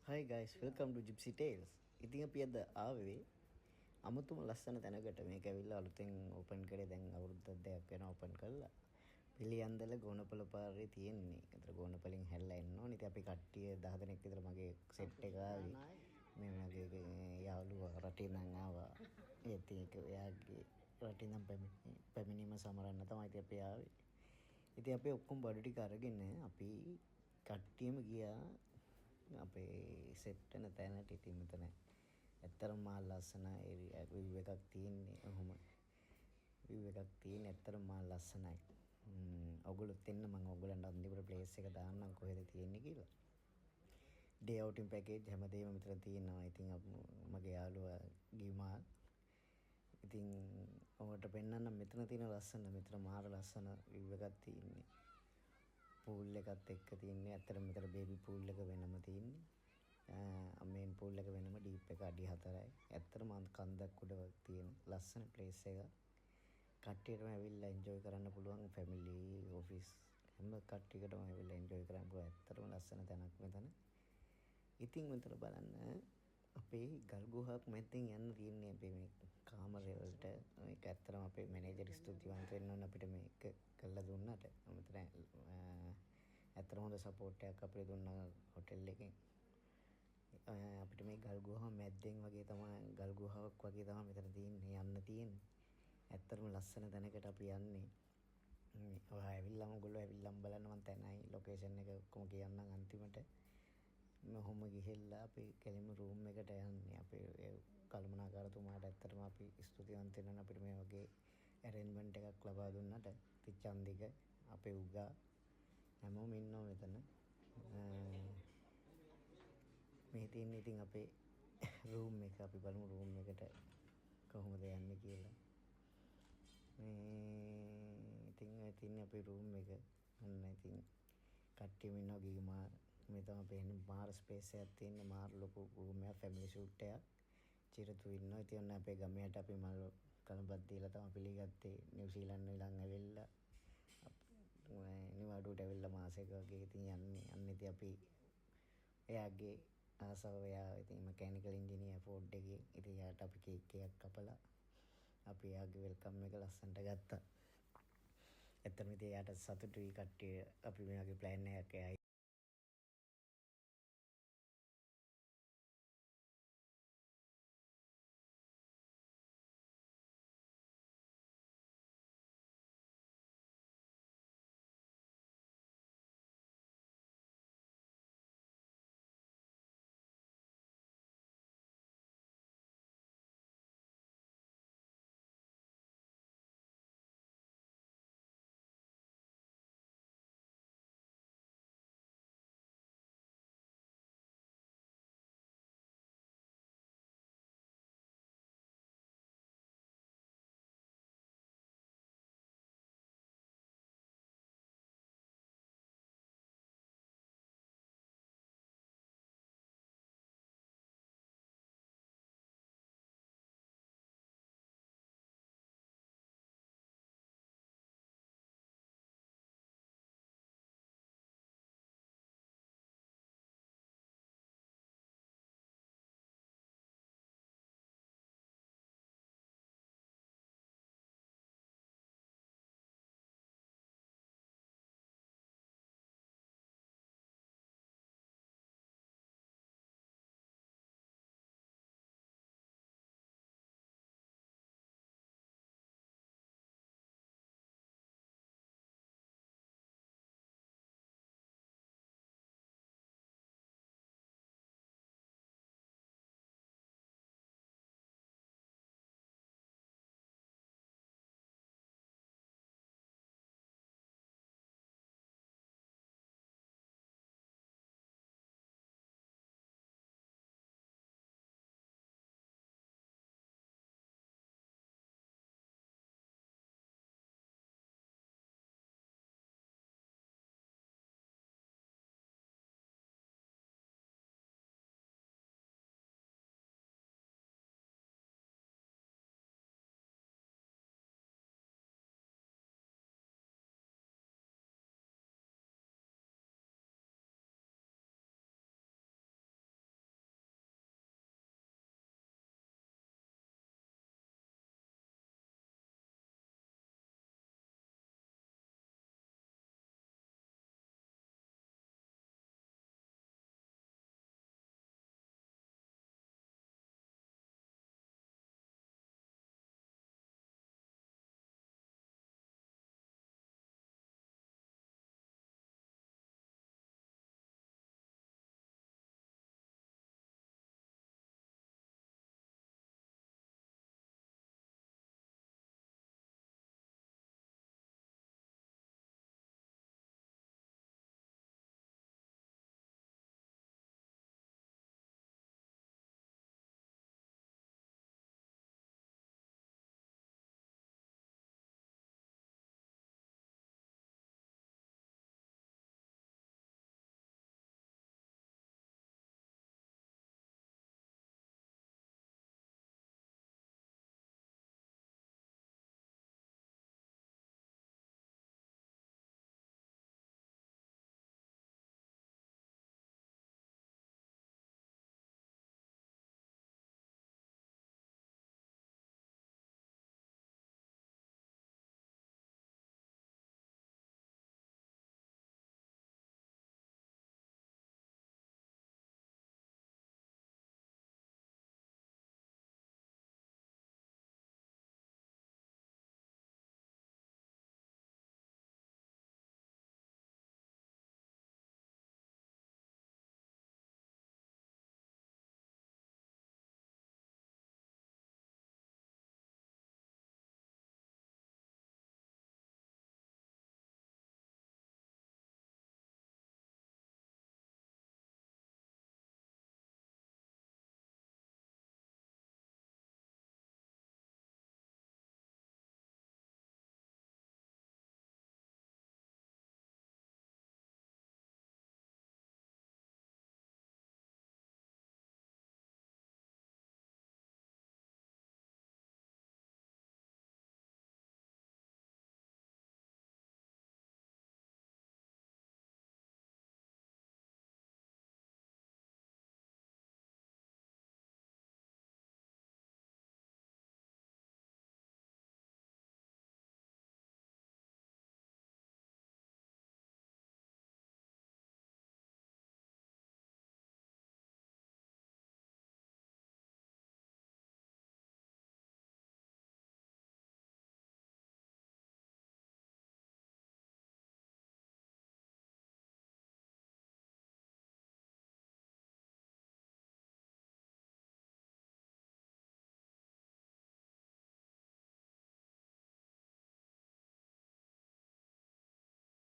Hi guys, welcome to Gypsy Tales. ඉතින් අපි අද ආවේ අමුතුම ලස්සන තැනකට. මේක ඇවිල්ලා අලුතෙන් ඕපන් කරේ දැන් අවුරුද්දක් දෙකක් වෙනවා ඕපන් කළා. පිළියන්දල ගෝනපල පාරේ තියෙන්නේ. ඒතර ගෝනපලින් හැල්ලා එන්න ඕනේ. ඉතින් අපි කට්ටිය 10 දෙනෙක් විතර මගේ සෙට් එක ආවේ. මේ මගේ යාළුවා රටින් නම් ආවා. ඉතින් ඒක එයාගේ රටින් නම් පැමිණීම සමරන්න තමයි ඉතින් අපි ආවේ. ඉතින් අපි ඔක්කොම බඩු ටික අරගෙන අපි කට්ටියම ගියා අපේ සෙට් වෙන තැනට. ඉතින් මෙතන ඇත්තටම මා ලස්සන ඒරියා විව් එකක් තියෙන්නේ. ඔහොම විව් එකක් තියෙන්නේ ඇත්තටම මා ලස්සනයි. ඔයගොල්ලොත් එන්න මම ඔයගොල්ලන්ට අන්තිමට ප්ලේස් එක දාන්නම් කොහෙද තියෙන්නේ කියලා. ඩේ අවුටින් පැකේජ් හැමදේම මෙතන තියෙනවා. ඉතින් මගේ යාළුවා ගිමා. ඉතින් ඔකට පෙන්නන්න මෙතන තියෙන ලස්සන මෙතන මාර ලස්සන විව් එකක් තියෙන්නේ. පූල් එකත් එක්ක තියෙන්නේ. ඇත්තටම මෙතන බේබි පූල් එක වෙනම තියෙන්නේ. මේන් පූල් එක වෙනම ඩීප් එක අඩි 4යි. ඇත්තටම කන්දක් උඩ තියෙන ලස්සන ප්ලේස් එක. කට්ටියටම ඇවිල්ලා එන්ජොයි කරන්න පුළුවන්. ෆැමිලි, ඔෆිස් හැම කට්ටියකටම ඇවිල්ලා එන්ජොයි කරන්න පුළුවන්. ඇත්තටම ලස්සන තැනක් මෙතන. ඉතින් මෙතන බලන්න අපේ ගල් ගුහාවක් මැද්දෙන් යන්න තියෙන්නේ අපේ මේ කාමරය වලට. මේක ඇත්තටම අපේ මැනේජර් ස්තුතිවන්ත වෙන්න ඕන අපිට මේක කළා දුන්නාට. මෙතන ඇත්තටම හොඳ සපෝට් එකක් අපිට දුන්නා හොටෙල් එකෙන්. අපිට මේ ගල් ගුහාව මැද්දෙන් වගේ තමයි ගල් ගුහාවක් වගේ තමයි මෙතන තියෙන්නේ යන්න තියෙන්නේ. ඇත්තටම ලස්සන තැනකට අපි යන්නේ. ඔයා ඇවිල්ලාම ඔයගොල්ලෝ ඇවිල්ලාම බලන්න මම තැනයි ලොකේෂන් එක ඔක්කොම කියන්නම් අන්තිමට. මොහොම ගිහිල්ලා අපි කෙලින්ම රූම් එකට යන්නේ. අපේ කල්මනාකාරතුමාට ඇත්තටම අපි ස්තුතිවන්ත වෙනවා අපිට මේ වගේ ඇරේන්ජ්මන්ට් එකක් ලබා දුන්නට. තිච්චන්දික අපේ උගා හැමෝම ඉන්නවා මෙතන. මේ තියෙන්නේ ඉතින් අපේ රූම් එක. අපි බලමු රූම් එකට කොහොමද යන්නේ කියලා. මේ ඉතින් අපේ රූම් එක අන්න ඉතින් කට්ටියම ඉන්නවා ගිහිමා. මේ තමයි පේන්නේ මාර ස්පේස් එකක් තියෙන්නේ. මාර ලොකු රූම් එකක් ෆැමිලි සූට් එකක්. චිරතු ඉන්නවා. ඉතින් ඔන්න අපේ ගමයට අපි මල් කලබත් දීලා තමයි පිළිගත්තේ. නිව්සීලන්ත ඉලන් ඇවිල්ලා නිවාඩුවට ඇවිල්ලා මාසෙක වගේ ඉතින් යන්නේ. අන්න ඉතින් අපි එයාගේ ආසාව එයා ඉතින් මැකැනිකල් ඉන්ජිනියර් ෆෝඩ් එකේ. ඉතින් එයාට අපි කේක් එකක් කපලා අපි එයාගේ වෙල්කම් එක ලස්සනට ගත්තා. ඇත්තටම ඉතින් එයාට සතුටුයි කට්ටිය අපි මේ වගේ ප්ලෑන් එකක් එයා